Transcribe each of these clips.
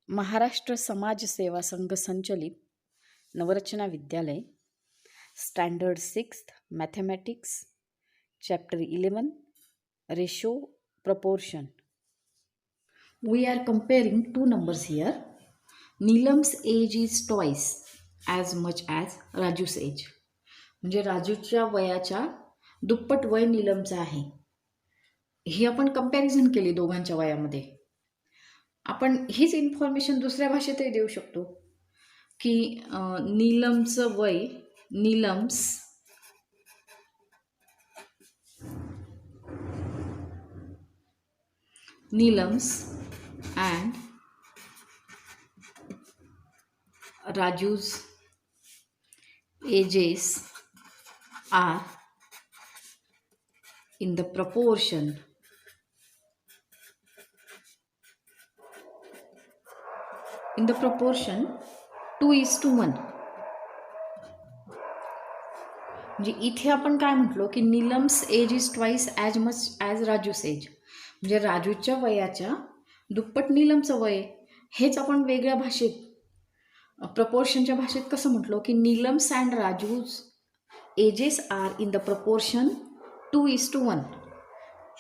महाराष्ट्र समाज सेवा संघ संचलित नवरचना विद्यालय standard 6th mathematics chapter 11 ratio proportion. We are comparing two numbers here. Neelam's age is twice as much as Raju's age. म्हणजे राजूच्या वयाच्या दुप्पट वय नीलमचं आहे. ही आपण कंपॅरिझन केली दोघांच्या वयामध्ये. आपण हीच इन्फॉर्मेशन दुसऱ्या भाषेतही देऊ शकतो की नीलमचं वय Neelam's and Raju's ages are in the proportion 2:1. म्हणजे इथे आपण काय म्हटलो की Neelam's age is twice as much as Raju's age. म्हणजे राजूच्या वयाच्या दुप्पट नीलमचं वय. हेच आपण वेगळ्या भाषेत प्रपोर्शनच्या भाषेत कसं म्हटलो की Neelam's and Raju's ages are in the proportion 2:1.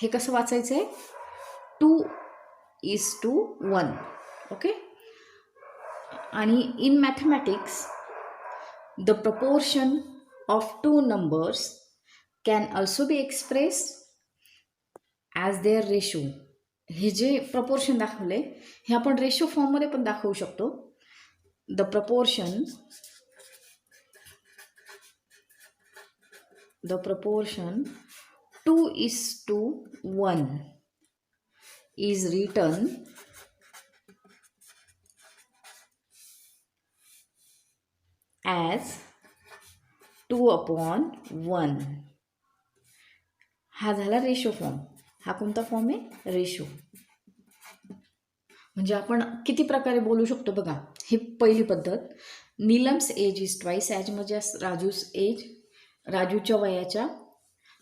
हे कसं वाचायचं आहे 2:1. ओके. आणि in mathematics the proportion of two numbers can also be expressed as their ratio. हे जे प्रपोर्शन दाखवले हे आपण रेशो फॉर्ममध्ये पण दाखवू शकतो. The proportion 2:1 is written as 2:1. हा झाला रेशो फॉर्म. हा कोणता फॉर्म आहे रेशो. म्हणजे आपण किती प्रकारे बोलू शकतो बघा. ही पहिली पद्धत. Neelam's age is twice as much as Raju's age. राजूच्या वयाच्या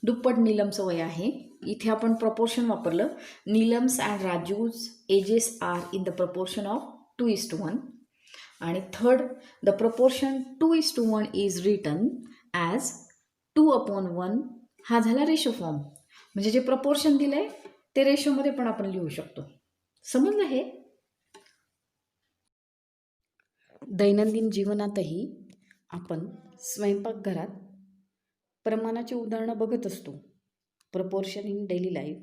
दुप्पट नीलमचं वय आहे. इथे आपण प्रपोर्शन वापरलं. Neelam's and Raju's ages are in the proportion of 2:1. आणि third the proportion 2:1 is written as 2:1. हा झाला रेशो फॉर्म. म्हणजे जे प्रपोर्शन दिलं आहे ते रेशोमध्ये पण आपण लिहू शकतो. समजलं हे. दैनंदिन जीवनातही आपण स्वयंपाकघरात प्रमाणाची उदाहरणं बघत असतो. Proportion in daily life.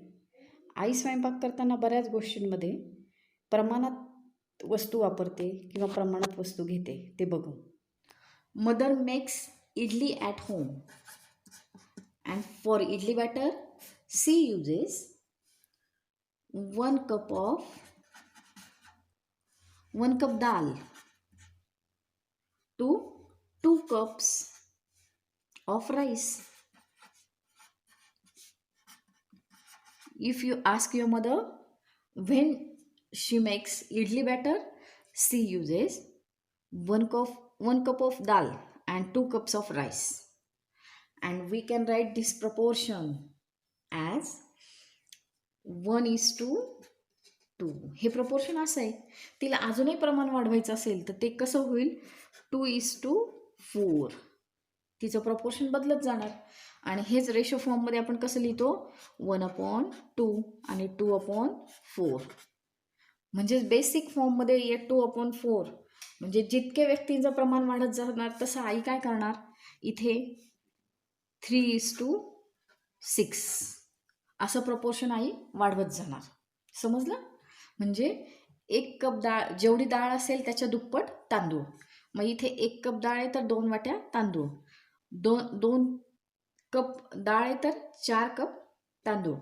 आई स्वयंपाक करताना बऱ्याच गोष्टींमध्ये प्रमाणात वस्तू वापरते किंवा प्रमाणात वस्तू घेते ते बघू. Mother makes idli at home and for idli batter she uses 1 cup dal to 2 cups of rice. If you ask your mother when she makes idli batter, she uses 1 cup of dal and 2 cups of rice. And we can write this proportion as 1:2. हे proportion असं आहे. तिला अजूनही प्रमाण वाढवायचं असेल तर ते कसं होईल 2:4. तिचं प्रपोर्शन बदलत जाणार. आणि हेच रेशो फॉर्ममध्ये आपण कसं लिहितो 1:2 आणि 2:4. म्हणजे बेसिक फॉर्ममध्ये 2:4. म्हणजे जितके व्यक्तींचं प्रमाण वाढत जाणार तसं आई काय करणार इथे 3:6 असं प्रपोर्शन आई वाढवत जाणार. समजलं. म्हणजे 1 कप डाळ जेवढी डाळ असेल त्याच्या दुप्पट तांदूळ. मग इथे 1 कप डाळ आहे तर 2 वाट्या तांदूळ. 2 कप डाळ आहे तर 4 कप तांदूळ.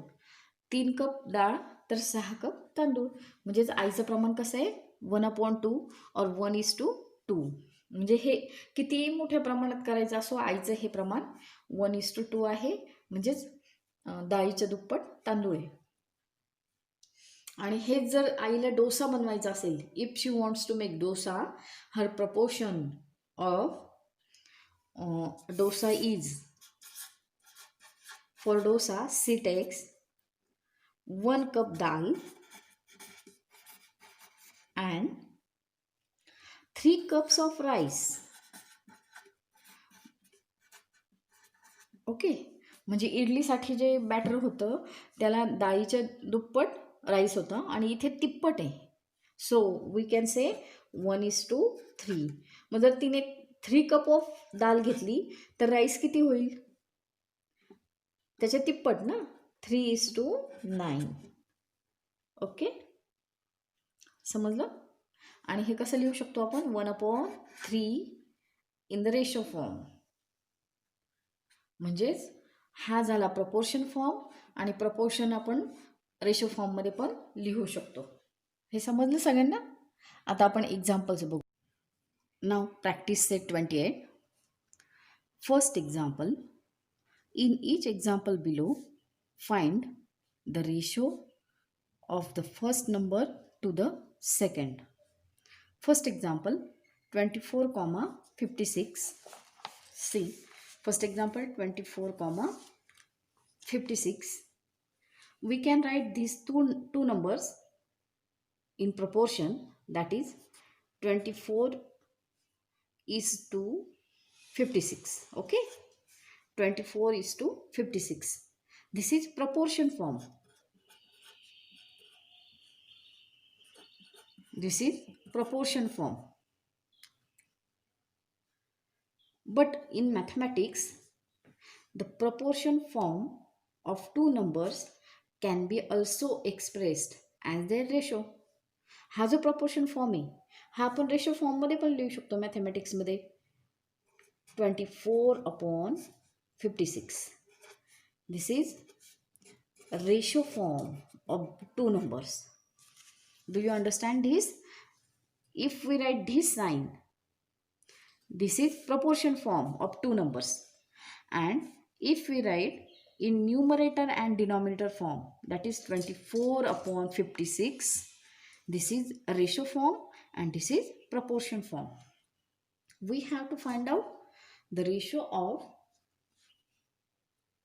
3 कप डाळ तर 6 कप तांदूळ. म्हणजेच आईचं प्रमाण कसं आहे 1:2 और 1:2. म्हणजे हे किती मोठ्या प्रमाणात करायचं असो आईचं हे प्रमाण 1:2 आहे. म्हणजेच डाळीच्या दुप्पट तांदूळ आहे. आणि हेच जर आईला डोसा बनवायचा असेल if she wants to make dosa her proportion of dosa is for dosa she takes 1 cup dal and 3 cups of rice. Okay, म्हणजे इडलीसाठी जे बॅटर होतं त्याला डाळीच्या दुप्पट राईस होतं आणि इथे तिप्पट आहे. So we can say 1:3. मग जर तिने 3 कप ऑफ डाळ घेतली तर राईस किती होईल? त्याच्या तिप्पट ना, 3:9. ओके, समजलं? आणि हे कसं लिहू शकतो आपण? 1/3 इन द रेशो फॉर्म. म्हणजेच हा झाला प्रपोर्शन फॉर्म आणि प्रपोर्शन आपण रेशो फॉर्ममध्ये पण लिहू शकतो. हे समजलं सगळ्यांना? आता आपण एक्झाम्पल्स बघू. नाव practice set 28. First example. In each example below, find the ratio of the first number to the second. First example, 24,56. See, first example 24,56. We can write these two numbers in proportion, that is 24:56. Okay, 24:56. This is proportion form. This is proportion form. But in mathematics, the proportion form of two numbers can be also expressed as their ratio. हा जो proportion form आहे हा आपण ratio फॉर्ममध्ये पण लिहू शकतो मॅथमॅटिक्समध्ये. 24/56. This is a ratio form of two numbers. Do you understand this? If we write this sign, this is proportion form of two numbers. And if we write in numerator and denominator form, that is 24/56, this is a ratio form and this is proportion form. We have to find out the ratio of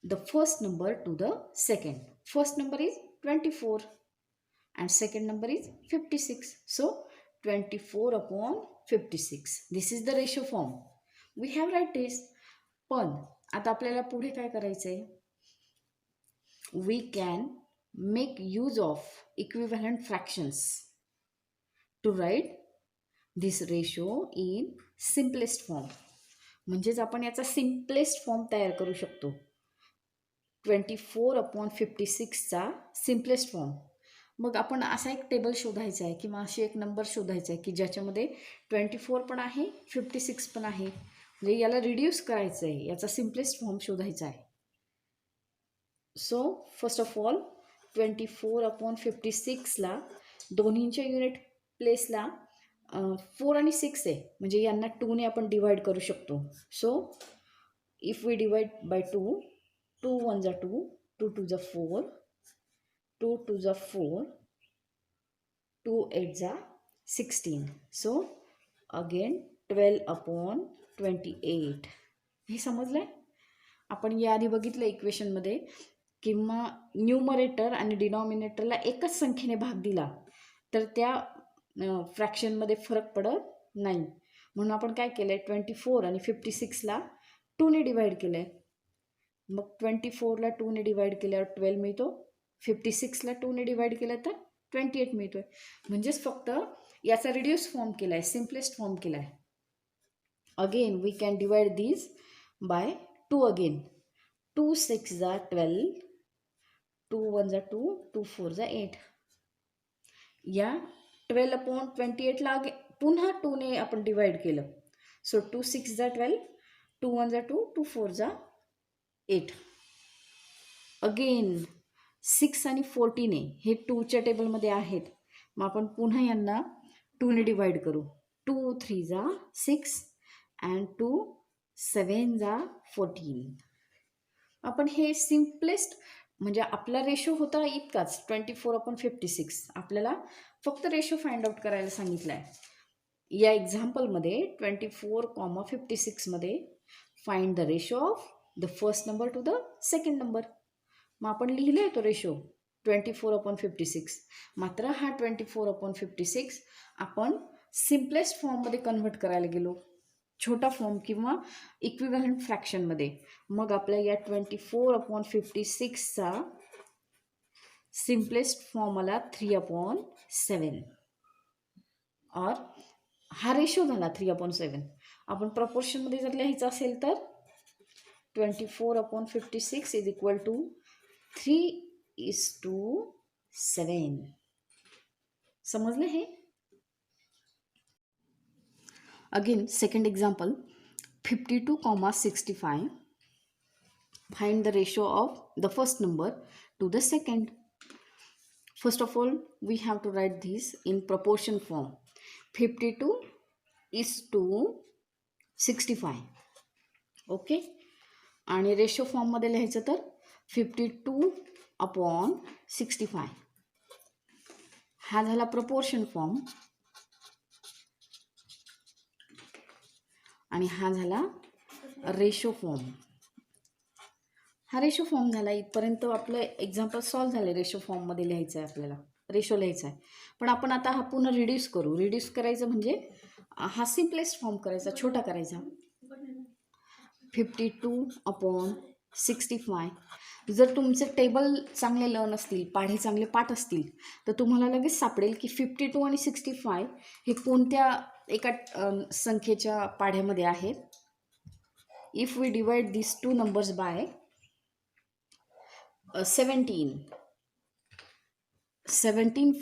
the first number to the second. First number is 24 and second number is 56. So 24/56. This is the ratio form. We have write this. पण आता आपल्याला पुढे काय करायचं आहे? We can make use of equivalent fractions to write this ratio in simplest form. म्हणजेच आपण याचा सिम्पलेस्ट फॉर्म तयार करू शकतो. 24/56चा सिम्पलेस्ट फॉर्म. मग आपण असा एक टेबल शोधायचा आहे किंवा अशी एक नंबर शोधायचा आहे की ज्याच्यामध्ये 24 पण आहे 56 पण आहे. म्हणजे याला रिड्यूस करायचं आहे, याचा सिम्पलेस्ट फॉर्म शोधायचा आहे. सो फर्स्ट ऑफ ऑल 24/56ला दोन्हींच्या युनिट प्लेसला 4 आणि 6 आहे, म्हणजे यांना 2ने आपण डिवाइड करू शकतो. So if we divide by 2, 2 1 जा 2, 2 2 जा 4, 2 2 जा 4, 2 8 जा 16. So again 12/28. हे समजलंय? आपण याआधी बघितलं इक्वेशनमध्ये किंवा न्यूमरेटर आणि डिनॉमिनेटरला एकच संख्येने भाग दिला तर त्या फ्रॅक्शनमध्ये फरक पडत नाही. म्हणून आपण काय केलं आहे, 24 आणि 56ला 2ने डिवाइड केलं आहे. मग 24ला 2ने डिवाइड केल्यावर 12 मिळतो, 56ला 2ने डिवाइड केलं तर 28 मिळतो आहे. म्हणजेच फक्त याचा रिड्यूस फॉर्म केला आहे, सिम्पलेस्ट फॉर्म केला आहे. Again we can divide this by 2 again. 2 6 जा 12, 2 1 जा 2, 2 4 जा 8. या 12/28ला पुन्हा 2ने आपण डिवाइड केलं. सो 2 6 जा 12, 2 1 जा 2, 2 4 जा 8. अगेन 6 आणि 14 हे 2च्या टेबलमध्ये आहेत. मग आपण पुन्हा यांना 2ने डिवाइड करू. 2 3 जा 6 अँड 2 7 जा 14. आपण हे सिम्पलेस्ट म्हणजे आपला रेशो होता इतकाच 24/56. आपल्याला फक्त रेशो फाइंड आउट करायला सांगितलं आहे. या एक्झाम्पलमध्ये 24,56मध्ये find the ratio of the first number to the second number. मग आपण लिहिलं आहे तो रेशो 24/56. मात्र हा 24/56 आपण सिम्पलेस्ट फॉर्ममध्ये कन्व्हर्ट करायला गेलो, छोटा फॉर्म किंवा इक्विव्हॅलंट फ्रॅक्शनमध्ये, मग आपल्या या 24/56चा सिम्पलेस्ट फॉर्म आला 3/7. और हा रेशो झाला 3/7. आपण प्रपोर्शनमध्ये जर लिहायचं असेल तर 24/56 इज इक्वल टू 3:7. समजलं हे? Again second example 52,65. Find the ratio of the first number to the second. First of all, we have to write this in proportion form. 52:65. Okay. आणि रेशो फॉर्ममध्ये लिहायचं तर 52/65. हा झाला प्रपोर्शन फॉर्म आणि हा झाला रेशो फॉर्म. हा रेशो फॉर्म झाला. इथपर्यंत आपलं एक्झाम्पल सॉल्व्ह झाले. रेशो फॉर्ममध्ये लिहायचं आहे आपल्याला, रेशो लिहायचा आहे. पण आपण आता हा पुन्हा रिड्यूस करू. रिड्यूस करायचं म्हणजे हा सिम्पलेस्ट फॉर्म करायचा, छोटा करायचा. 52/65. जर तुमचे टेबल चांगले लर्न असतील, पाढे चांगले पाठ असतील, तर तुम्हाला लगेच सापडेल की 52 आणि 65 हे कोणत्या एका संख्येच्या पाढ्यामध्ये आहेत. If we divide this two numbers by 17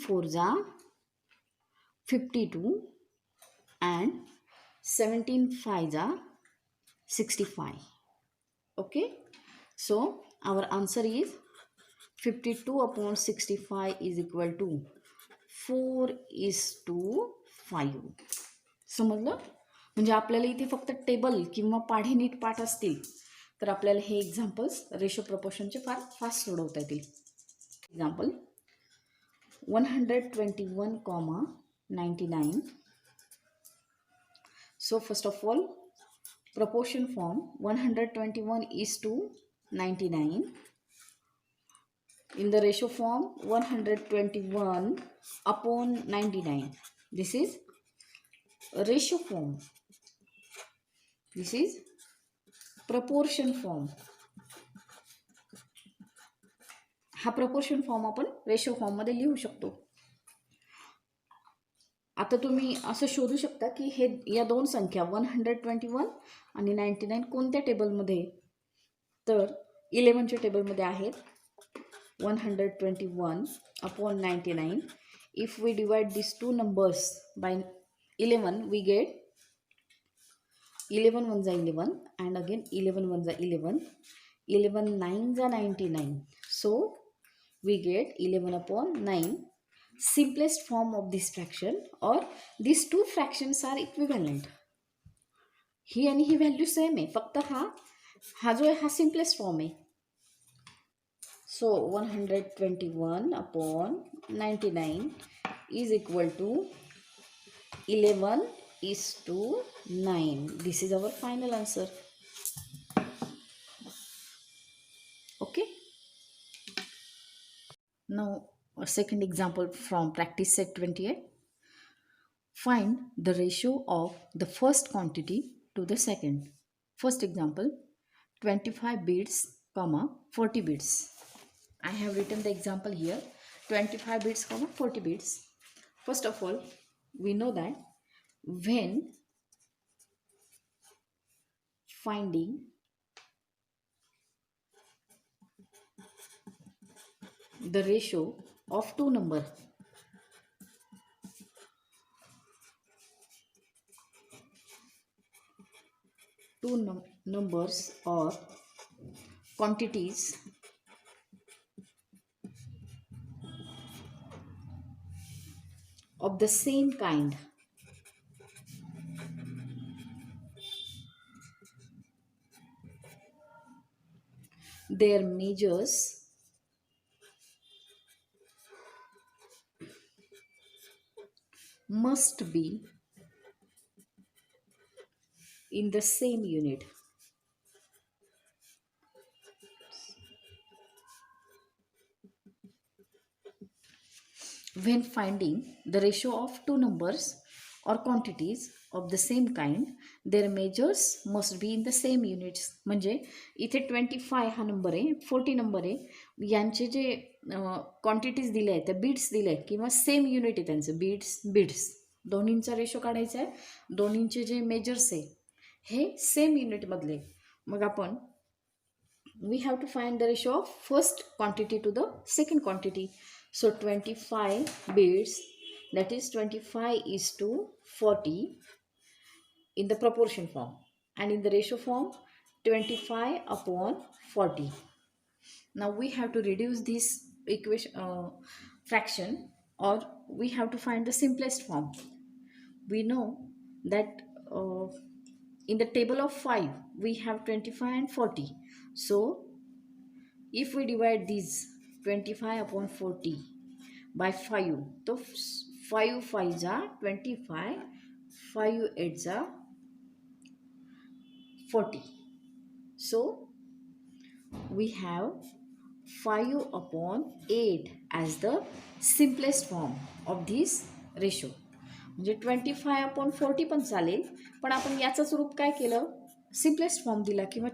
4 जा 52 and 17 5 जा 65. Okay, so our answer is 52/65 is equal to 4:5. समजलं? म्हणजे आपल्याला इथे फक्त टेबल किंवा पाढे नीट पाठ असतील तर आपल्याला हे एक्झाम्पल्स रेशो प्रपोर्शनचे फार फास्ट सोडवता येतील. Example 121,99. So first of all, proportion form 121:99. In the ratio form 121/99. This is ratio form. This is proportion form. हा प्रपोर्शन फॉर्म आपण रेशो फॉर्ममध्ये लिहू शकतो. आता तुम्ही असं शोधू शकता की हे या दोन संख्या 121 आणि 99 कोणत्या टेबलमध्ये, तर 11च्या टेबलमध्ये आहेत. 121/99. If we divide these two numbers by 11, we get 11 1 जा 11 and again 11 1 जा 11. 11 9 जा 99. So we get 11/9. Simplest form of this fraction, or these two fractions are equivalent. ही आणि ही व्हॅल्यू सेम आहे, फक्त हा जो आहे हा सिम्पलेस्ट फॉर्म आहे. So 121/99 is equal to 11:9. This is our final answer. Okay. Now a second example from practice set 28. Find the ratio of the first quantity to the second. First example 25 beads, 40 beads. I have written the example here. 25 beads, 40 beads. First of all, we know that when finding the ratio of two numbers, numbers or quantities of the same kind, their measures must be in the same unit. When finding the ratio of two numbers or quantities of the same kind, their measures must be in the same units. म्हणजे इथे 25 हा number आहे, 40 number आहे, यांचे जे quantities दिले आहेत त्या बीड्स दिले आहेत किंवा सेम युनिट आहे त्यांचं बीड्स दोन्हींचा रेशो काढायचा आहे. दोन्हींचे जे मेजर्स आहे हे सेम युनिटमधले. मग आपण we have to find the ratio of first quantity to the second quantity. So 25 beads, that is 25 is to 40 in the proportion form, and in the ratio form 25 upon 40. Now we have to reduce this equation fraction, or we have to find the simplest form. We know that in the table of 5 we have 25 and 40. So if we divide these 25 upon 40 by 5, so 5 5s are 25, 5 8s are 40. So we have 5 upon 8 as the simplest form of this ratio. म्हणजे 25 upon 40 पण चालेल, पण आपण याचंच रूप काय केलं, simplest form दिला किंवा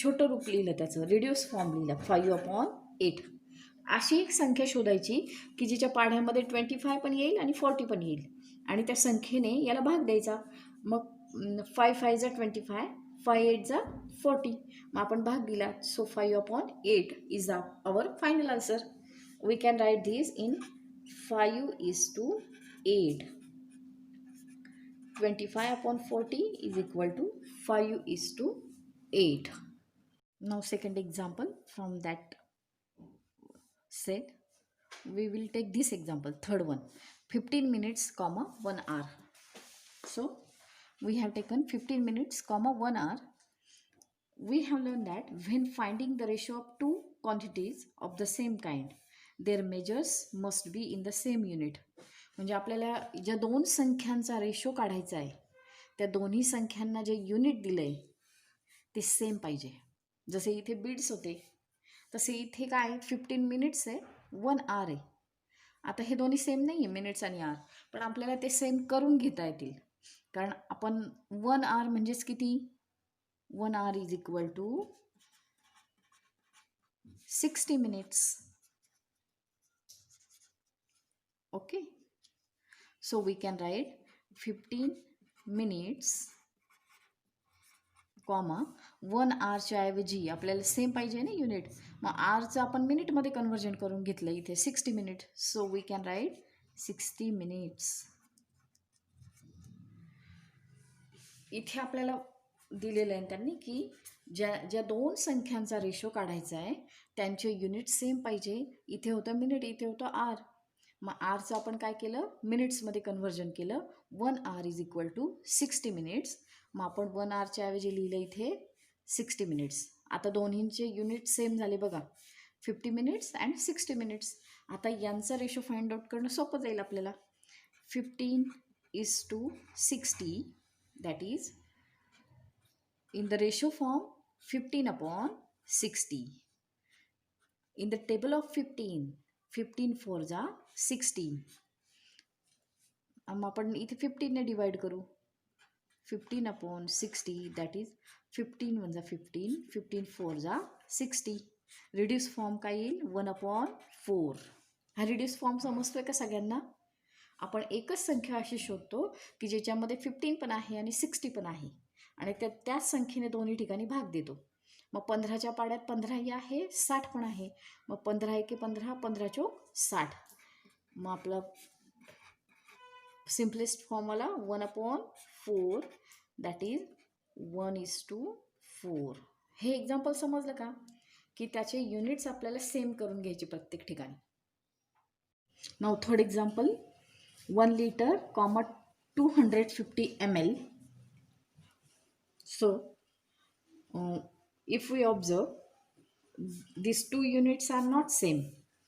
छोटं रूप लिहिलं, त्याचं रिड्यूस फॉर्म लिहिला 5 अपॉन 8. अशी एक संख्या शोधायची की जिच्या पाढ्यामध्ये 25 पण येईल आणि 40 पण येईल, आणि त्या संख्येने याला भाग द्यायचा. मग 5 5 25, 5 8 40. मग आपण भाग दिला. So 5 upon 8 is our final answer. We can write this in 5:8. 25 upon 40 is equal to 5:8. Now second example from that set, we will take this example, third one, 15 minutes, 1 hour. So we have taken 15 minutes, 1 hour. We have learned that when finding the ratio of two quantities of the same kind, their measures must be in the same unit. म्हणजे आपल्याला ज्या दोन संख्यांचा ratio काढायचा आहे त्या दोन्ही संख्यांना जे युनिट दिलं आहे ते सेम पाहिजे. जसे इथे बीड्स होते तसे इथे काय 15 मिनिट्स आहे, 1 आवर आहे. आता हे दोन्ही सेम नाही आहे, मिनिट्स आणि आवर, पण आपल्याला ते सेम करून घेता येतील. कारण आपण 1 आवर म्हणजेच किती, 1 hour is equal to 60 minutes. Okay. So we can write 15 minutes, 1 hourच्या ऐवजी आपल्याला सेम पाहिजे ना युनिट, मग आरचं आपण मिनिटमध्ये कन्वर्जन करून घेतलं इथे 60 minute. So we can write 60 minutes. इथे आपल्याला दिलेलं आहे त्यांनी की ज्या दोन संख्यांचा रेशो काढायचा आहे त्यांचे युनिट सेम पाहिजे. इथे होतं मिनिट, इथे होतं आर. मग आरचं आपण काय केलं, मिनिट्समध्ये कन्वर्जन केलं. 1 hour is equal to 60 minutes. मग आपण 1 hourच्या ऐवजी लिहिलं इथे 60 मिनिट्स. आता दोन्हींचे युनिट सेम झाले बघा, 50 मिनिट्स अँड 60 मिनिट्स. आता यांचा रेशो फाइंड आउट करणं सोपं जाईल आपल्याला. 15:60, that is in the ratio form 15 upon 60. In the table of 15, 15 4s are 16. आपण इथे 15 ने डिवाइड करू. 15 upon 60, that is 15 1 15, 15 4s are 60. Reduce form काय येईल, 1 upon 4. हा रिड्यूस फॉर्म समजतोय का सगळ्यांना? आपण एकच संख्या अशी शोधतो की ज्याच्यामध्ये 15 पण आहे आणि 60 पण आहे, आणि त्याच संख्येने दोन्ही ठिकाणी भाग देतो. मग 15च्या पाड्यात 15 आहे, 60 पण आहे. मग 15 एके 15, 15 चौक 60. मग आपला सिम्पलेस्ट फॉर्म आला 1 upon 4, दॅट इज 1:4. हे एक्झाम्पल समजलं का, की त्याचे युनिट्स आपल्याला सेम करून घ्यायचे प्रत्येक ठिकाणी. Now third example, 1 liter, 250 ml. So, if we observe, these two units are not same.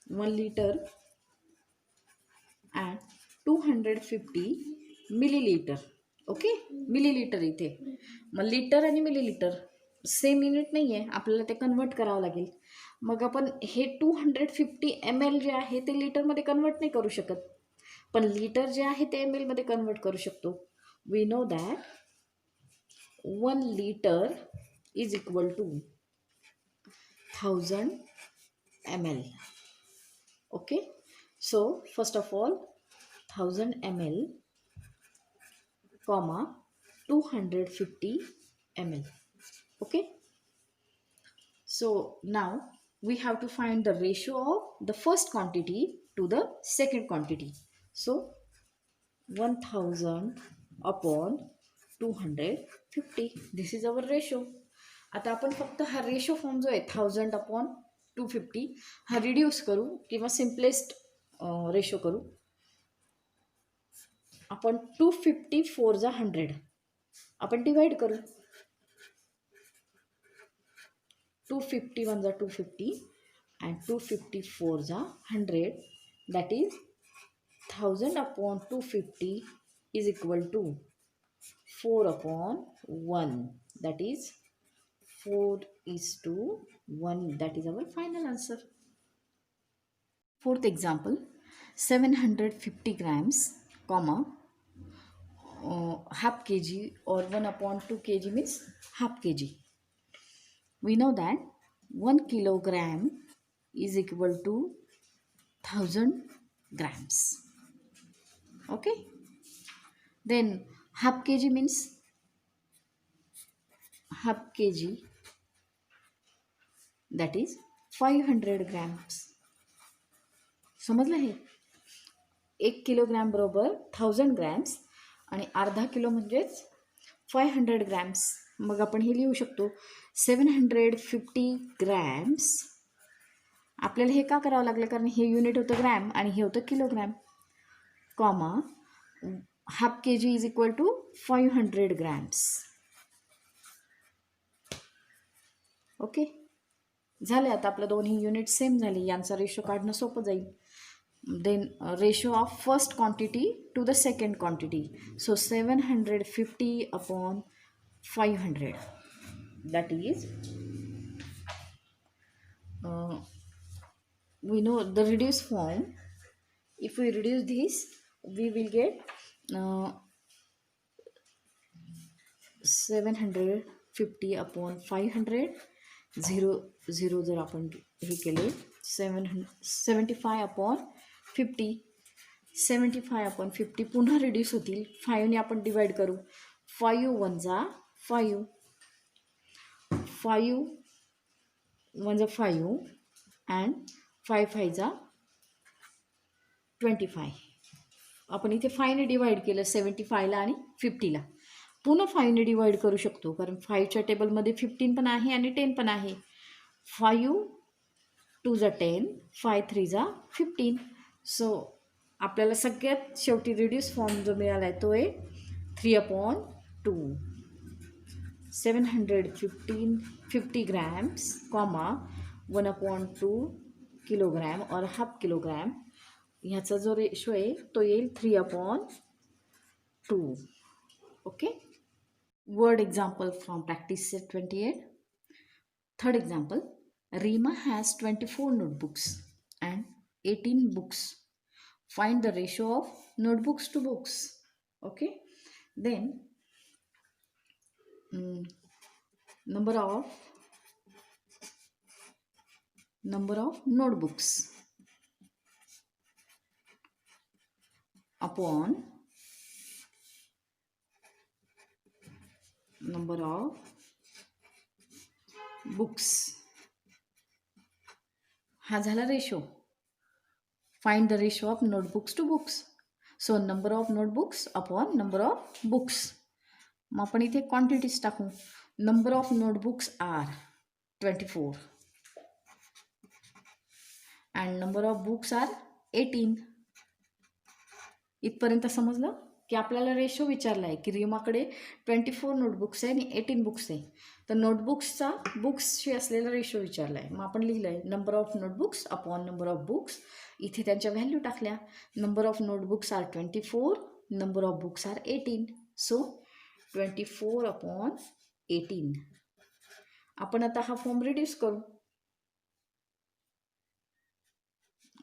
1 liter and 250 milliliter. Okay, millilitre इथे. मग लिटर आणि मिलीलिटर सेम युनिट नाही आहे, आपल्याला ते कन्वर्ट करावं लागेल. मग आपण हे 250 ml जे आहे ते लिटरमध्ये कन्वर्ट नाही करू शकत. पण लिटर जे आहे ते ml मध्ये कन्वर्ट करू शकतो. We know that 1 liter is equal to 1000 ml. Okay, so first of all 1000 ml comma 250 ml. Okay, so now we have to find the ratio of the first quantity to the second quantity. So 1000 upon 250, this is our ratio. आता आपण फक्त हा ratio form जो आहे 1000 upon 250 हा reduce करू किंवा simplest ratio करू. आपण 250 4 जा 100 आपण डिवाइड करू. 250 1 जा 250 and 250 4 जा 100, that is 1000 upon 250 is equal to 4 upon 1, that is 4:1. That is our final answer. Fourth example, 750 grams comma half kg or 1 upon 2 kg means half kg. We know that 1 kilogram is equal to 1000 grams. Okay, then half kg means half kg, that is 500 grams. समजलं हे? 1 kilogram बरोबर 1000 grams आणि अर्धा kilo म्हणजेच 500 grams. मग आपण हे लिहू शकतो 750 ग्रॅम्स. आपल्याला हे का करावं लागलं, कारण हे युनिट होतं ग्रॅम आणि हे होतं kilogram. Comma half K G is equal to 500 grams. Okay, झाले. आता आपलं दोन्ही युनिट सेम झाली. यांचा रेशो काढणं सोपं जाईल. Then ratio of first quantity to the second quantity. So 750 upon 500, that is we know the reduced form. If we reduce this, we will get 750 upon 500. 0 जर आपण हे केले 75 upon 50, 75 upon 50 पुन्हा रिड्यूस होतील. 5 ने आपण डिवाइड करू. 5 1 जा 5, 5 1 जा 5 अँड 5 5 जा 25. आपण इथे 5 ने डिवाइड केलं 75ला आणि 50ला. पुन्हा 5 ने डिवाइड करू शकतो, कारण 5च्या टेबलमध्ये 15 पण आहे आणि 10 पण आहे. 5 2 जा 10, 5 3 जा 15. सो आपल्याला सगळ्यात शेवटी रिड्यूस फॉर्म जो मिळाला आहे तो आहे 3/2. 750 ग्रॅम्स कॉमा 1/2 किलोग्रॅम और हाफ किलोग्रॅम. ह्याचा जो रेशो आहे तो येईल 3/2. Okay. Word example from practice set 28. Third example, Rima has 24 notebooks and 18 books. Find the ratio of notebooks to books. Okay, then number of notebooks upon number of books. हा झाला ratio. Find the ratio of notebooks to books. So number of notebooks upon number of books. मग आपण इथे quantities टाकू. Number of notebooks are 24 and number of books are 18. इथपर्यंत समजलं की आपल्याला रेशो विचारला आहे की रीमाकडे 24 नोटबुक्स आहे आणि 18 बुक्स आहे. तर नोटबुक्सचा बुक्सशी असलेला रेशो विचारला आहे. मग आपण लिहिलं आहे number of notebooks upon number of books. इथे त्यांच्या व्हॅल्यू टाकल्या. Number of notebooks are 24, number of books are 18. So 24 upon 18. आपण आता हा फॉर्म रिड्यूस करू.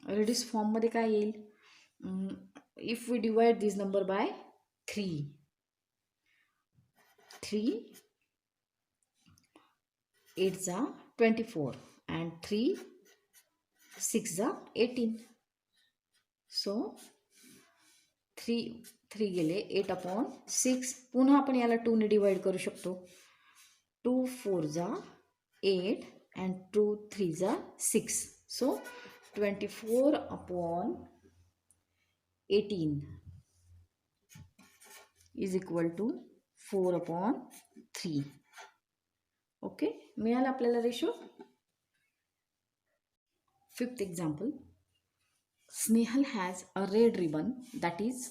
रिड्यूस फॉर्ममध्ये काय येईल, if we divide this number by 3, 3 8s are 24 and 3 6 are 18. So 3 गेले 8/6. पुन्हा आपण याला 2 ने डिवाइड करू शकतो. 2 4s are 8 and 2 3s are 6. So 24/18 is equal to 4/3. Okay, मिळालं आपल्याला ratio. Fifth example. Snehal has a red ribbon that is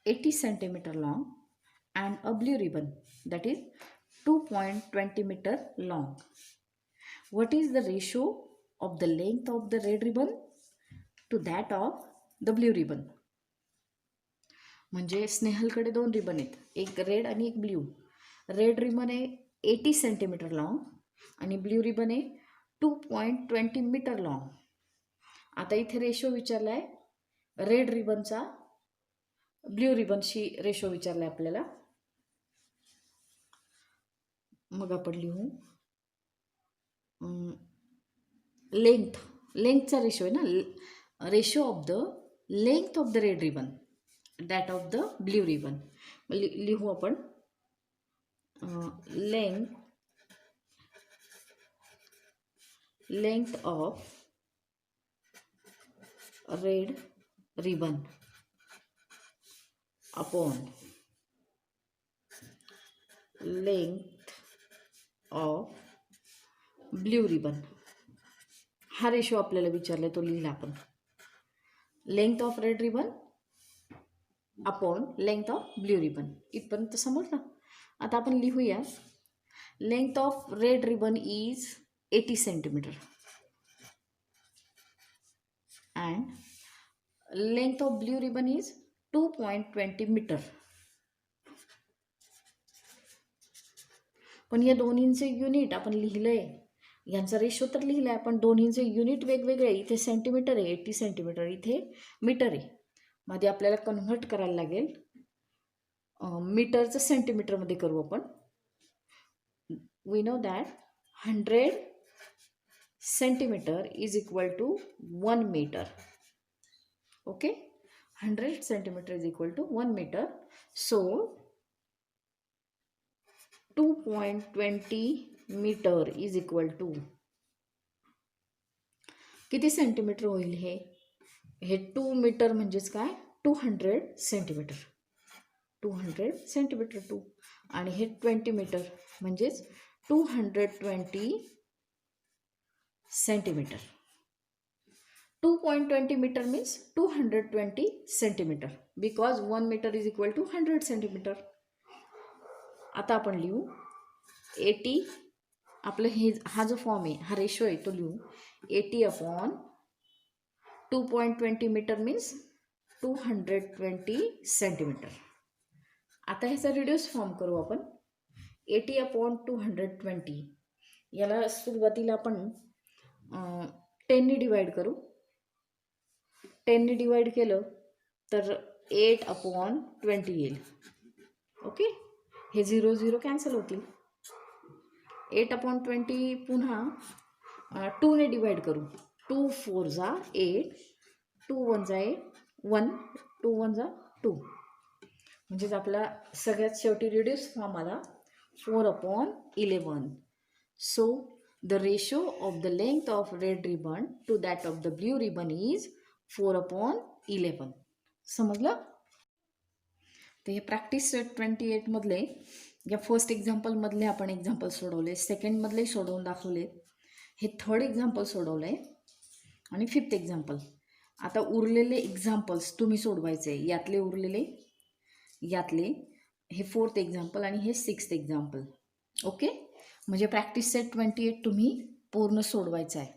80 centimeter long and a blue ribbon that is 2.20 meter long. What is the ratio of the length of the red ribbon to that of the blue ribbon? म्हणजे स्नेहलकडे 2 ribbon आहेत, एक red आणि एक blue. Red ribbon आहे 80 centimetre long आणि blue ribbon आहे 2.20 metre long. आता इथे रेशो विचारला आहे रेड रिबनचा ब्ल्यू रिबनशी रेशो विचारला आहे आपल्याला. मग आपण लिहू लेंथचा रेशो आहे ना, ratio of the length of the red ribbon that of the blue ribbon. लिहू आपण length of red ribbon upon length of blue ribbon. हा रेशो आपल्याला विचारला तो लिहिला आपण. Length of red ribbon upon length of blue ribbon. इथपर्यंत समजलं. आता आपण लिहूया length of red ribbon is 80 centimetre and length of blue ribbon is 2.20 metre. पण या दोन्हींचे युनिट आपण लिहिलंय, यांचा रेशो तर लिहिलाय पण दोन्हींचे युनिट वेगवेगळे. इथे सेंटीमीटर आहे 80 सेंटीमीटर, इथे मीटर आहे. मध्ये आपल्याला कन्व्हर्ट करायला लागेल. मीटरचं सेंटीमीटरमध्ये करू आपण. We know that 100 centimeter is equal to 1 meter. Okay, 100 centimeter is equal to 1 meter. So 2.20 meter is equal to किती सेंटीमीटर होईल? हे 2 मीटर म्हणजेच काय 200 सेंटीमीटर. 200 सेंटीमीटर 2 आणि हे 20 मीटर म्हणजेच 220 centimetre. 2.20 metre means 220 centimetre because 1 metre is equal to 100 centimetre. आता आपण लिहू 80. आपलं हा जो फॉर्म आहे, हा रेशो आहे तो लिहू 80/2.20 मीटर मीन्स 220 सेंटीमीटर. आता ह्याचा रिड्यूस फॉर्म करू आपण. 80/220 याला सुरुवातीला आपण 10 ने डिवाइड करू. 10 ने डिवाइड केलं तर 8/20 येईल. ओके, हे 0 0 कॅन्सल होतील. 8/20 पुन्हा 2 ने डिवाइड करू. 2 4s are 8, 2 1s are 1, 2 1s are 2. म्हणजेच आपला सगळ्यात शेवटी रिड्यूस फॉर्म आला 4/11. So the ratio of the length of red ribbon to that of the blue ribbon is 4/11. समजलं? तर हे प्रॅक्टिस 28 मधले या फर्स्ट एक्झाम्पल मधले आपण एक्झाम्पल सोडवले, सेकंड मधले सोडवून दाखवले, हे थर्ड एक्झाम्पल सोडवलंय आणि फिफ्थ एक्झाम्पल. आता उरलेले एक्झाम्पल्स तुम्ही सोडवायचे. यातले हे फोर्थ एक्झाम्पल आणि हे सिक्स्थ एक्झाम्पल. ओके, म्हणजे प्रॅक्टिस सेट 28 तुम्ही पूर्ण सोडवायचं आहे.